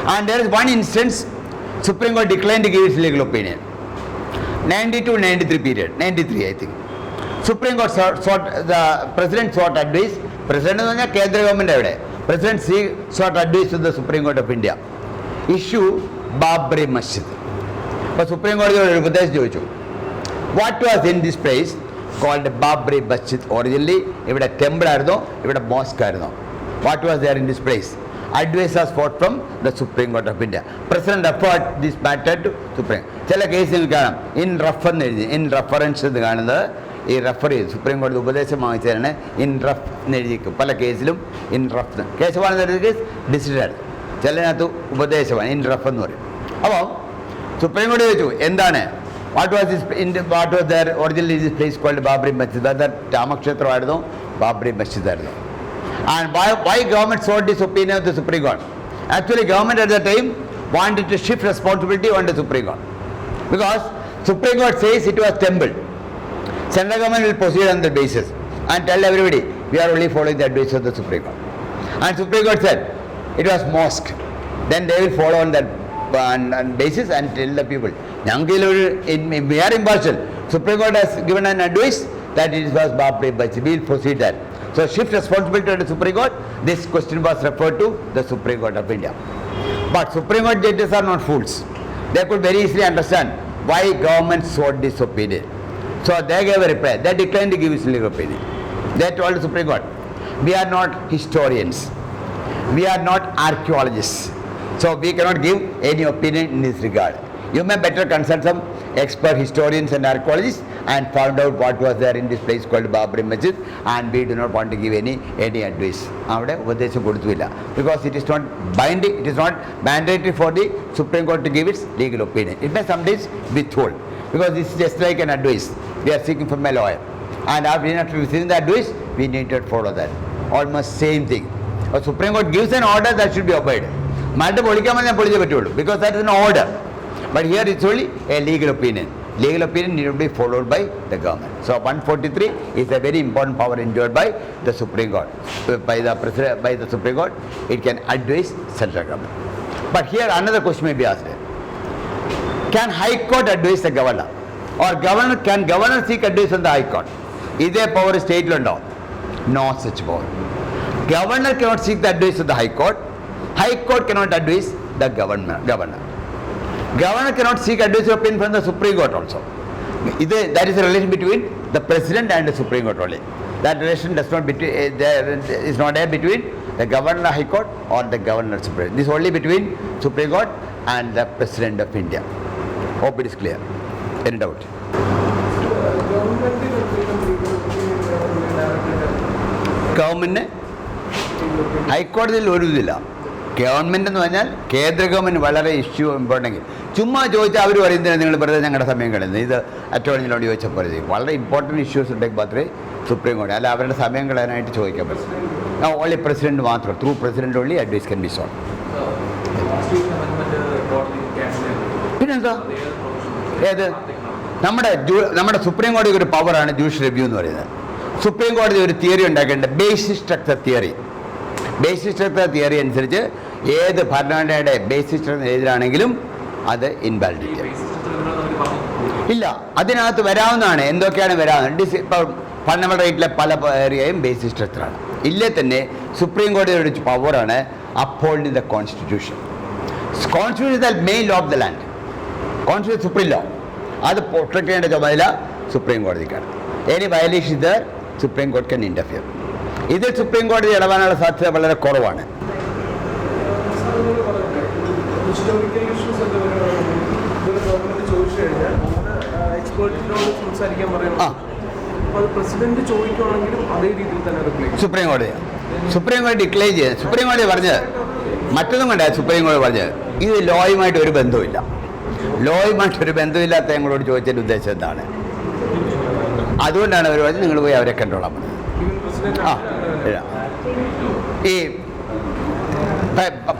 And there is one instance, Supreme Court declined to give its legal opinion. 92-93 period, 93 I think. Supreme Court the President sought advice. President is the Kendra government. President sought advice to the Supreme Court of India. Issue Babri Masjid. But Supreme Court what was in this place called Babri Masjid originally? If it a temple, if it a mosque. What was there in this place? Advice was fought from the Supreme Court of India. President referred this matter to Supreme. Chala case in reference to the referee Supreme Court in rough pala case in rough case one is decision. Chala in rough Supreme Court endane. What was this what was there originally this place called Babri Masjid? That Tamakshetra Babri Masjid. And why government sought this opinion of the Supreme Court? Actually, government at that time wanted to shift responsibility on the Supreme Court. Because Supreme Court says it was temple. Central government will proceed on that basis and tell everybody, we are only following the advice of the Supreme Court. And Supreme Court said, it was mosque. Then they will follow on that basis and tell the people. We are impartial. Supreme Court has given an advice that it was Babri Masjid. We will proceed that. So shift responsibility to the Supreme Court. This question was referred to the Supreme Court of India. But Supreme Court judges are not fools. They could very easily understand why government sought this opinion. So they gave a reply. They declined to give its legal opinion. They told the Supreme Court, we are not historians. We are not archaeologists. So we cannot give any opinion in this regard. You may better consult some expert historians and archaeologists and find out what was there in this place called Babri Masjid, and we do not want to give any advice. Because it is not binding, it is not mandatory for the Supreme Court to give its legal opinion. It may sometimes withhold, because this is just like an advice. We are seeking from a lawyer, and after receiving the advice, we need to follow that. Almost same thing. A Supreme Court gives an order that should be obeyed. Because that is an order. But here it's only a legal opinion. Legal opinion need to be followed by the government. So 143 is a very important power enjoyed by the Supreme Court. By the Supreme Court, it can advise central government. But here another question may be asked. Can High Court advise the governor? Or can governor seek advice from the High Court? Is there power state or no? No such power. Governor cannot seek the advice of the High Court. High Court cannot advise the governor. Governor cannot seek advice or opinion from the Supreme Court also. That is a relation between the President and the Supreme Court only. That relation is not there between the Governor High Court or the Governor Supreme. This is only between Supreme Court and the President of India. Hope it is clear. Any doubt? Government High Court government എന്ന് പറഞ്ഞാൽ കേന്ദ്ര government വളരെ issue important ചുമ്മാ ചോദിച്ചാൽ അവർ പറയുന്നത് നിങ്ങൾ വെറുതെ ഞങ്ങളുടെ സമയം കളയുന്നത് ഇത് അറ്റോർണിനോട് ചോദിച്ചാൽ പോലെ വളരെ ഇമ്പോർട്ടൻറ്റ് ഇഷ്യൂസ് ഉണ്ടെങ്കിൽ മാത്രമേ സുപ്രീം കോടതി അല്ല അവരുടെ സമയം കളയാനായിട്ട് ചോദിക്കാൻ പറ്റും. ഓൺലി പ്രസിഡന്റ് മാത്രം through president only advise can be solve. പിന്നെന്താ ഏത് നമ്മുടെ സുപ്രീം കോടതി ഒരു പവറാണ് ജുഡീഷ്യൽ റിവ്യൂ എന്ന് പറയുന്നത്. സുപ്രീം കോടതി ഒരു തിയറി ഉണ്ടാക്കേണ്ടത് basic structure theory. Basic structure theory അനുസരിച്ച് ഏത് ഭരണഘടനയുടെ ബേസിക് സ്ട്രക്ചർ ഏതിലാണെങ്കിലും അത് ഇൻവാലിഡിറ്റി ഇല്ല. അതിനകത്ത് വരാവുന്നതാണ് എന്തൊക്കെയാണ് വരാവുന്നത്. ഇപ്പോൾ ഫണ്ടമെന്റൽ റൈറ്റിലെ പല ഏരിയയും ബേസിക് സ്ട്രക്ചറാണ്. ഇല്ലേ തന്നെ സുപ്രീം കോടതിയുടെ ഒരു പവറാണ് upholding the constitution. Constitution is the main law of the land. Constitution supreme law. അത് പ്രൊട്ടക്ട് ചെയ്യേണ്ട ചുമതല സുപ്രീം കോടതിക്കാണ്. Any violation there supreme court can interfere. ഇതിൽ സുപ്രീം കോടതി ഇടപെടാനുള്ള സാധ്യത വളരെ കുറവാണ്. സുപ്രീം കോടതി ഡിക്ലെയർ ചെയ്ത് സുപ്രീം കോടതി പറഞ്ഞത് മറ്റൊന്നും കണ്ട സുപ്രീം കോടതി പറഞ്ഞത് ഇത് ലോയുമായിട്ട് ഒരു ബന്ധവുമില്ല. ലോയുമായിട്ടൊരു ബന്ധമില്ലാത്ത ഞങ്ങളോട് ചോദിച്ചതിൻ്റെ ഉദ്ദേശം എന്താണ്? അതുകൊണ്ടാണ് അവർ പറഞ്ഞത് നിങ്ങൾ പോയി അവരെ കണ്ടോളാൻ പറഞ്ഞത്. ഈ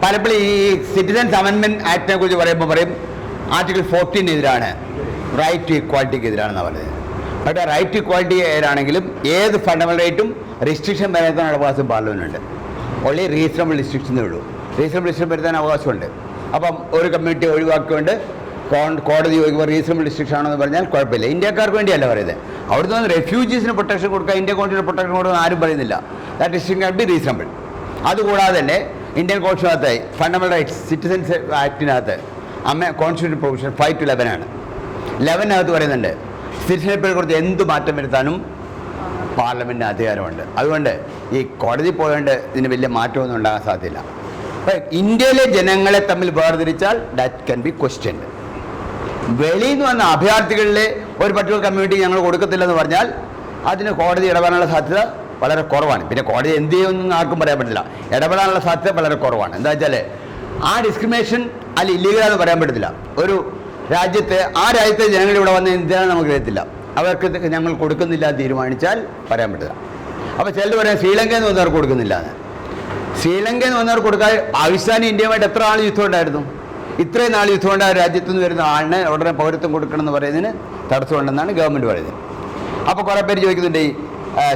പലപ്പോഴും ഈ സിറ്റിസൺസ് അമെൻമെൻറ്റ് ആക്ടിനെ കുറിച്ച് പറയുമ്പോൾ പറയും ആർട്ടിക്കിൾ 14 എതിരാണ്, റൈറ്റ് ടു ഇക്വാലിറ്റിക്ക് എതിരാണെന്നാണ് പറയുന്നത്. പക്ഷേ റൈറ്റ് ടു ഇക്വാലിറ്റി ഏതാണെങ്കിലും ഏത് ഫണ്ടമെന്റൽ റൈറ്റും റിസ്ട്രിക്ഷൻ വരുത്താൻ അവകാശം പാർലമെൻറ്റുണ്ട്. ഓൺലി റീസണബിൾ റിസ്ട്രിക്ഷനേ ഉള്ളൂ. റീസണബിൾ റിസ്ട്രിക്ഷൻ വരുത്താൻ അവകാശമുണ്ട്. അപ്പം ഒരു കമ്മ്യൂണിറ്റി ഒഴിവാക്കിക്കൊണ്ട് കോടതി ചോദിക്കുമ്പോൾ റീസണബിൾ ഡിസ്ട്രിക്ഷൻ ആണെന്ന് പറഞ്ഞാൽ കുഴപ്പമില്ല. ഇന്ത്യക്കാർക്ക് വേണ്ടിയല്ല പറയുന്നത്. അവിടുന്ന് വന്ന് റെഫ്യൂജീസിന് പ്രൊട്ടക്ഷൻ കൊടുക്കുക, ഇന്ത്യ കോൺസ്റ്റിറ്റ്യൂഷന് പ്രൊട്ടക്ഷൻ കൊടുക്കുക ആരും പറയുന്നില്ല. That distinction can be reasonable. അതുകൂടാതെ തന്നെ ഇന്ത്യൻ കോൺസ്റ്റിറ്റ്യൂഷനകത്ത് ഫണ്ടമെന്റൽ റൈറ്റ്സ് സിറ്റിസൻസ് ആക്ടിനകത്ത് കോൺസ്റ്റിറ്റ്യൂഷൻ പ്രൊവിഷൻ 5 to 11 ആണ്. 11 പറയുന്നുണ്ട് സിറ്റിസൺഷിപ്പിനെ കുറിച്ച് എന്ത് മാറ്റം വരുത്താനും പാർലമെൻറ്റിന് അധികാരമുണ്ട്. അതുകൊണ്ട് ഈ കോടതി പോയതുകൊണ്ട് ഇതിന് വലിയ മാറ്റമൊന്നും ഉണ്ടാകാൻ സാധ്യതയില്ല. അപ്പം ഇന്ത്യയിലെ ജനങ്ങളെ തമ്മിൽ വേർതിരിച്ചാൽ ദാറ്റ് ക്യാൻ ബി ക്വസ്റ്റ്യൻഡ്. വെളിയിൽ നിന്ന് വന്ന അഭയാർത്ഥികളിലെ ഒരു പർട്ടിക്കുലർ കമ്മ്യൂണിറ്റി ഞങ്ങൾ കൊടുക്കത്തില്ലെന്ന് പറഞ്ഞാൽ അതിന് കോടതി ഇടപെടാനുള്ള സാധ്യത വളരെ കുറവാണ്. പിന്നെ കോടതി എന്ത് ചെയ്യുമെന്നൊന്നും ആർക്കും പറയാൻ പറ്റില്ല. ഇടപെടാനുള്ള സാധ്യത വളരെ കുറവാണ്. എന്താ വെച്ചാൽ ആ ഡിസ്ക്രിമിനേഷൻ അല്ല ഇല്ലീഗലാണെന്ന് പറയാൻ പറ്റത്തില്ല. ഒരു രാജ്യത്തെ ആ രാജ്യത്തെ ജനങ്ങൾ ഇവിടെ വന്ന് എന്തിനാണ് നമുക്ക് അറിയത്തില്ല. അവർക്ക് ഞങ്ങൾ കൊടുക്കുന്നില്ല എന്ന് തീരുമാനിച്ചാൽ പറയാൻ പറ്റില്ല. അപ്പോൾ ചിലർ പറയാം ശ്രീലങ്കയിൽ നിന്ന് വന്നവർക്ക് കൊടുക്കുന്നില്ല എന്ന്. ശ്രീലങ്കയിൽ നിന്ന് വന്നവർക്ക് കൊടുക്കാൻ പാകിസ്ഥാനും ഇന്ത്യയുമായിട്ട് എത്ര നാൾ യുദ്ധം ഉണ്ടായിരുന്നു? ഇത്രയും നാൾ യുദ്ധം ഉണ്ടായ രാജ്യത്തു നിന്ന് വരുന്ന ആളിന് ഉടനെ പൗരത്വം കൊടുക്കണം എന്ന് പറയുന്നതിന് തടസ്സമുണ്ടെന്നാണ് ഗവൺമെൻറ് പറയുന്നത്. അപ്പോൾ കുറേ പേര് ചോദിക്കുന്നുണ്ട് ഈ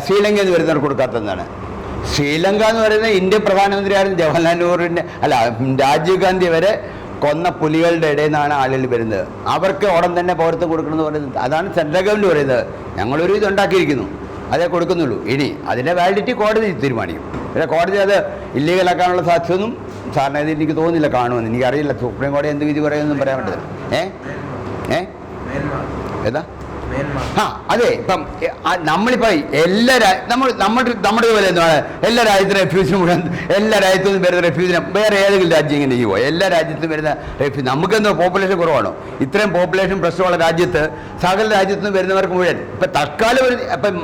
ശ്രീലങ്കയിൽ നിന്ന് വരുന്നവർക്ക് കൊടുക്കാത്തതെന്നാണ്. ശ്രീലങ്ക എന്ന് പറയുന്നത് ഇന്ത്യൻ പ്രധാനമന്ത്രിയായിരുന്നു ജവഹർലാൽ നെഹ്റുവിൻ്റെ രാജീവ് ഗാന്ധി വരെ കൊന്ന പുലികളുടെ ഇടയിൽ നിന്നാണ് ആളുകൾ വരുന്നത്. അവർക്ക് ഉടൻ തന്നെ പൗരത്വം കൊടുക്കണമെന്ന് പറയുന്നത്. അതാണ് സെൻട്രൽ ഗവൺമെൻറ് പറയുന്നത്. ഞങ്ങളൊരു ഇതുണ്ടാക്കിയിരിക്കുന്നു, അതേ കൊടുക്കുന്നുള്ളൂ. ഇനി അതിൻ്റെ വാലിഡിറ്റി കോടതി തീരുമാനിക്കും. പിന്നെ കോടതി അത് ഇല്ലീഗലാക്കാനുള്ള സാധ്യതയൊന്നും സാറിന് ഇത് എനിക്ക് തോന്നുന്നില്ല കാണുമെന്ന്. എനിക്കറിയില്ല സുപ്രീം കോടതി എന്ത് വിധി പറയുമെന്നും പറയാൻ പറ്റില്ല. ഏതാ അതെ. ഇപ്പം നമ്മളിപ്പോൾ നമ്മുടെ പോലെ എന്താണ് എല്ലാ രാജ്യത്തും റെഫ്യൂജിനും കൂടെ എല്ലാ രാജ്യത്തു നിന്നും വരുന്ന റെഫ്യൂജിനും വേറെ ഏതെങ്കിലും രാജ്യം ഇങ്ങനെ ചെയ്യുമോ? എല്ലാ രാജ്യത്തും വരുന്ന റെഫ്യൂജ് നമുക്കെന്തോ പോപ്പുലേഷൻ കുറവാണോ? ഇത്രയും പോപ്പുലേഷൻ പ്രശ്നമുള്ള രാജ്യത്ത് സകല രാജ്യത്തു നിന്ന് വരുന്നവർക്ക് മുഴുവൻ ഇപ്പം തൽക്കാലം ഇപ്പം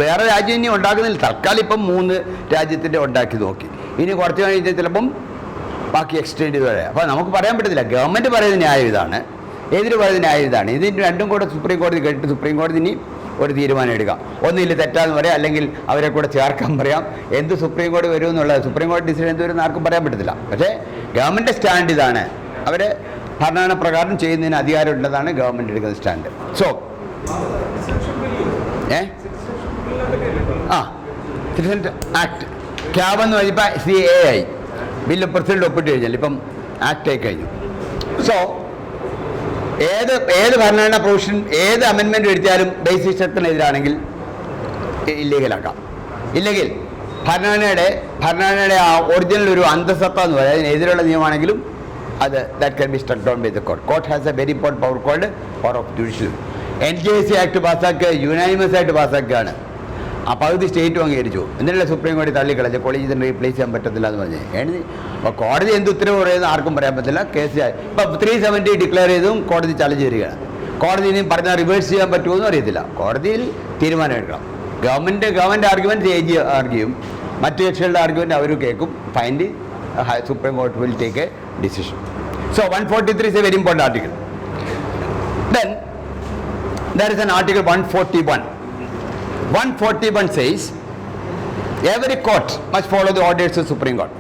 വേറെ രാജ്യം ഇനി ഉണ്ടാക്കുന്നില്ല. തൽക്കാലം ഇപ്പം 3 രാജ്യത്തിൻ്റെ ഉണ്ടാക്കി നോക്കി. ഇനി കുറച്ച് കഴിഞ്ഞാൽ ചിലപ്പം ബാക്കി എക്സ്റ്റെൻഡ് ചെയ്ത് വരെ. അപ്പോൾ നമുക്ക് പറയാൻ പറ്റത്തില്ല. ഗവൺമെൻറ് പറയുന്ന ന്യായം ഇതാണ്, എതിര് പറയുന്ന ന്യായം ഇതാണ്. ഇതിന് രണ്ടും കൂടെ സുപ്രീം കോടതി കേട്ടിട്ട് സുപ്രീം കോടതി ഇനി ഒരു തീരുമാനം എടുക്കാം. ഒന്നില്ല തെറ്റാന്ന് പറയാം, അല്ലെങ്കിൽ അവരെ കൂടെ ചേർക്കാൻ പറയാം. എന്ത് സുപ്രീം കോടതി വരുമെന്നുള്ളത് സുപ്രീം കോടതി ഡിസിഷൻ എന്ത് വരുമെന്ന് ആർക്കും പറയാൻ പറ്റത്തില്ല. പക്ഷേ ഗവൺമെൻറ് സ്റ്റാൻഡ് ഇതാണ്. അവർ ഭരണഘടന പ്രകാരം ചെയ്യുന്നതിന് അധികാരം ഉണ്ടെന്നാണ് ഗവൺമെൻറ് എടുക്കുന്ന stand. So citizen act cab എന്ന് പറഞ്ഞപ്പോൾ CAA ബില്ല് പ്രസിഡന്റ് ഒപ്പിട്ട് കഴിഞ്ഞാൽ ഇപ്പം ആക്ട് ആയി കഴിഞ്ഞു. സോ ഏത് ഭരണഘടനാ പ്രൊവിഷൻ ഏത് അമെൻമെൻറ്റ് എടുത്താലും ബേസിക് സ്ട്രക്ചറിനെതിരാണെങ്കിൽ ഇല്ലീഗലാക്കാം. ഇല്ലെങ്കിൽ ഭരണഘടനയുടെ ആ ഒറിജിനൽ ഒരു അന്തസത്ത എന്ന് പറയുന്നത് അതിനെതിരുള്ള നിയമമാണെങ്കിലും അത് that can be struck down by the court. Court has a very important power called power of judicial. NJC act പാസ്സാക്കുക യുനാനിമസ് ആയിട്ട് പാസ്സാക്കുകയാണ്. ആ പകുതി സ്റ്റേറ്റും അംഗീകരിച്ചു. എന്നിട്ടല്ലേ സുപ്രീം കോടതി തള്ളിക്കളഞ്ഞു കോളേജിന് റീപ്ലേസ് ചെയ്യാൻ പറ്റത്തില്ല എന്ന് പറഞ്ഞ്. അപ്പോൾ കോടതി എന്ത് ഉത്തരവ് പറയുന്നത് ആർക്കും പറയാൻ പറ്റില്ല. കേസ് ഇപ്പോൾ 370 ഡിക്ലെയർ ചെയ്തും കോടതി ചലഞ്ച് ചെയ്യുകയാണ്. കോടതി ഇനിയും പറഞ്ഞാൽ റിവേഴ്സ് ചെയ്യാൻ പറ്റുമോ അറിയത്തില്ല. കോടതിയിൽ തീരുമാനം എടുക്കണം. ഗവൺമെൻറ് ആർഗ്യുമെൻറ്റ് AG ആർഗ്യും, മറ്റു കക്ഷികളുടെ ആർഗ്യുമെൻറ്റ് അവരും കേൾക്കും. Finally supreme court will take A decision. So 143 is a very important article. Then there is an article 141. 141 says every court must follow the orders of Supreme Court.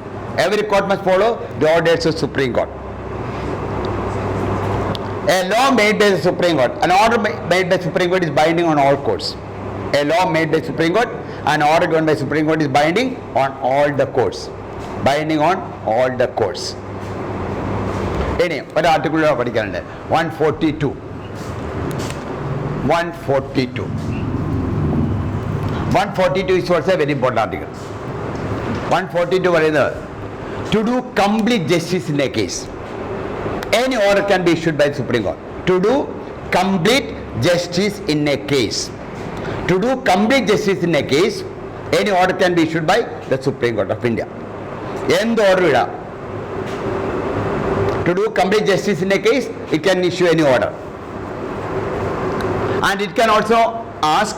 Every court must follow the orders of Supreme Court. A law made by the Supreme Court, an order made by Supreme Court is binding on all courts. A law made by Supreme Court, an order given by Supreme Court is binding on all the courts. Binding on all the courts. ഇനി ഒരു article പഠിക്കാനുണ്ട്. 142. 142 is also a very important article. 142 പറയുന്നത് to do complete justice in a case. Any order can be issued by the Supreme Court. To do complete justice in a case. To do complete justice in a case, any order can be issued by the Supreme Court of India. എന്ത് order ഇടാം? To do complete justice in a case, it can issue any order. And it can also ask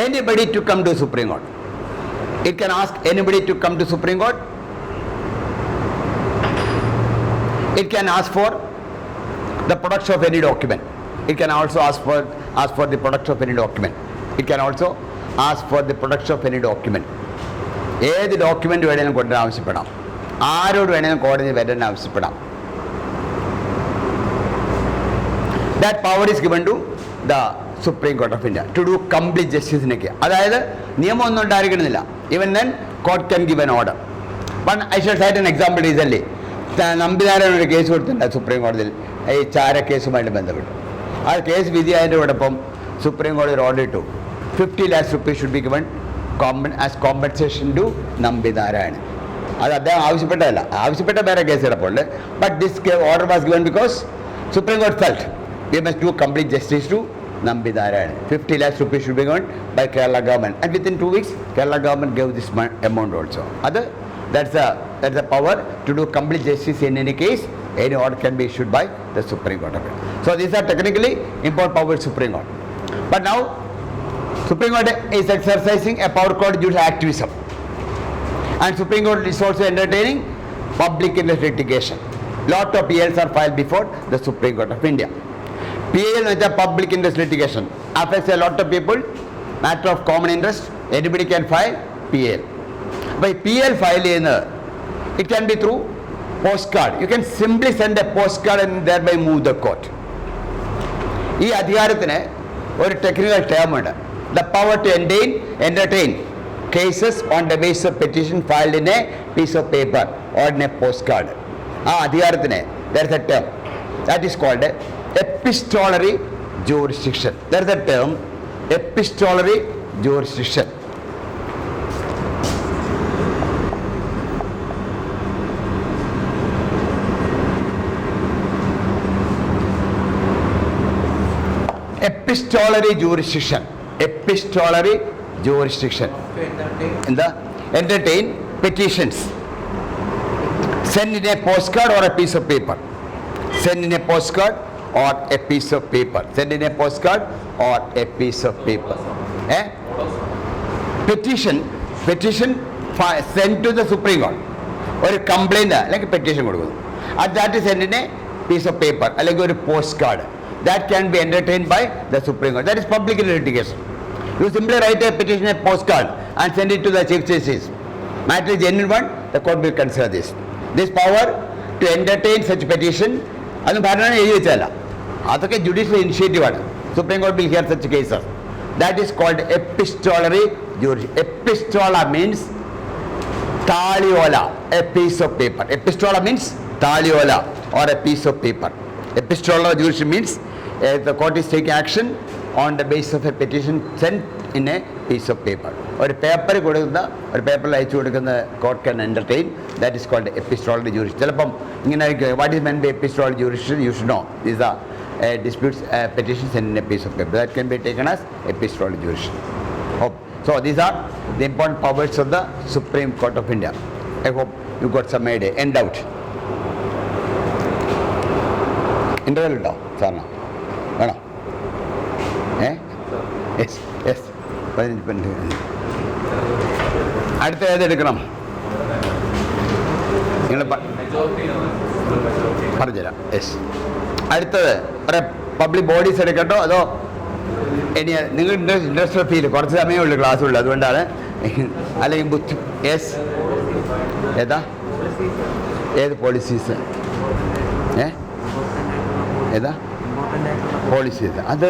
anybody to come to Supreme Court. It can ask anybody to come to Supreme Court. It can ask for the production of any document. It can also ask for the production of any document. It can also ask for the production of any document. ഏത് document വേണമെങ്കിലും കൊണ്ടുവരാൻ ആവശ്യപ്പെടാം. ആരോട് വേണമെങ്കിലും കോടതി വരാൻ ആവശ്യപ്പെടാം. That power is given to the Supreme Court of India to do complete justice in a case. അതായത് നിയമം ഒന്നും ഉണ്ടായിരിക്കണമെന്നില്ല. Even then court can give an order. But I shall cite an example recently. നമ്പിനാരായണ ഒരു case കൊടുത്തിട്ടുണ്ട് supreme കോടതിയിൽ ഈ ചാര കേസുമായിട്ട് ബന്ധപ്പെട്ട്. ആ കേസ് വിധിയായതിനോടൊപ്പം സുപ്രീം കോടതി ഒരു ഓർഡർ ഇട്ടു 50 lakhs rupees should be given as compensation to Nambi Narayanan. അത് അദ്ദേഹം ആവശ്യപ്പെട്ടതല്ല, ആവശ്യപ്പെട്ട വേറെ കേസ് കിടപ്പുണ്ട്. But this order was given because supreme കോടതി felt we must do complete justice to Nambi Narayanan. 50 lakhs rupees should be given by Kerala government, and within 2 weeks Kerala government gave this amount also. That's the power to do complete justice in any case. Any order can be issued by the Supreme Court of India. So these are technically important powers Supreme Court. But now Supreme Court is exercising a power called judicial activism, and Supreme Court is also entertaining public interest litigation. Lot of PLs are filed before the Supreme Court of India. PL is a public interest litigation, affects a lot of people, matter of common interest, anybody can file PL. By PL file it can be through postcard. You can simply send a postcard and thereby move the court. ഈ അധികാരത്തിന് ഒരു technical term ഉണ്ട്, the power to entertain cases on the basis of petition filed in a piece of paper or in a postcard. ആ അധികാരത്തിന് there is a term that is called epistolary jurisdiction. There is a term epistolary jurisdiction. Epistolary jurisdiction. Epistolary jurisdiction. Entertain petitions. Send in a postcard or a piece of paper. Send in a postcard or a piece of paper. Send in a postcard or a piece of paper. Petition sent to the Supreme Court. Or a complaint like a petition. And that is sent in a piece of paper, like a postcard. That can be entertained by the Supreme Court. That is public litigation. You simply write a petition, a postcard, and send it to the Chief Justice. Matter is genuine one, the court will consider this. This power to entertain such petition, that's a judicial initiative. Supreme Court will hear such cases. That is called epistolary jurisdiction. Epistola means taliola, a piece of paper. Epistola means taliola or a piece of paper. Epistolary jurisdiction means the court is taking action on the basis of a petition sent in a piece of paper. ഒരു paper കൊടുക്കുന്ന ഒരു പേപ്പറിൽ അയച്ചു കൊടുക്കുന്ന court can entertain. That is called epistolary jurisdiction. ചിലപ്പം ഇങ്ങനെ what is meant by epistolary jurisdiction you should know. These are disputes petitions sent in a piece of paper. That can be taken as epistolary jurisdiction. Hope. So these are the important powers of the Supreme Court of India. I hope you got some idea. End out. Interval ഉണ്ടോ സാറിന്? വേണോ? Yes 15 minute. അടുത്ത ഏതെടുക്കണം? നിങ്ങൾ പറഞ്ഞുതരാം. Yes. അടുത്തത് ഒരു public bodies എടുക്കട്ടോ അതോ ഇനി നിങ്ങൾ ഇൻഡസ്ട്രിയൽ ഫീൽഡ് കുറച്ച് സമയമേ ഉള്ളൂ ക്ലാസ് ഉള്ളൂ, അതുകൊണ്ടാണ്. അല്ലെങ്കിൽ ബുദ്ധി. യെസ്. ഏത് പോളിസീസ്? ഏതാ പോളിസീസ്? അത്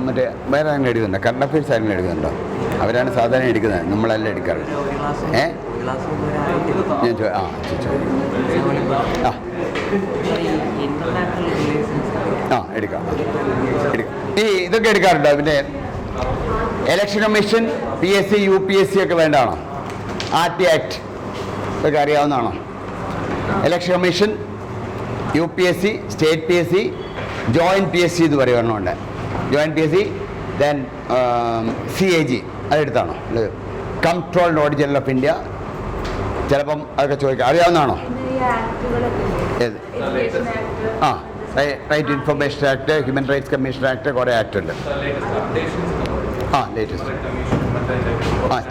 മറ്റേ വേറെ ആരെങ്കിലും എടുക്കുന്നുണ്ടോ? കറണ്ട് അഫയേഴ്സ് ആരെങ്കിലും എടുക്കുന്നുണ്ടോ? അവരാണ് സാധാരണ എടുക്കുന്നത്, നമ്മളെല്ലാം എടുക്കാറ്. ഞാൻ എടുക്കാം. ഈ ഇതൊക്കെ എടുക്കാറുണ്ടോ? പിന്നെ ഇലക്ഷൻ കമ്മീഷൻ, PSC, UPSC ഒക്കെ വേണ്ടതാണോ? RT ആക്ട് ഇതൊക്കെ അറിയാവുന്നതാണോ? Election commission, UPSC, state PSC, joint PSC എന്ന് പറയുന്നുണ്ട്. ജോയിൻറ്റ് PSC, ദെൻ CAG അതെടുത്താണോ? Controlled audit general of India. ചിലപ്പം അതൊക്കെ ചോദിക്കാം. അറിയാവുന്നതാണോ? Right information act, human rights commission act, കുറേ ആക്ട് ഉണ്ട്. Latest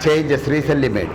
changes recently made.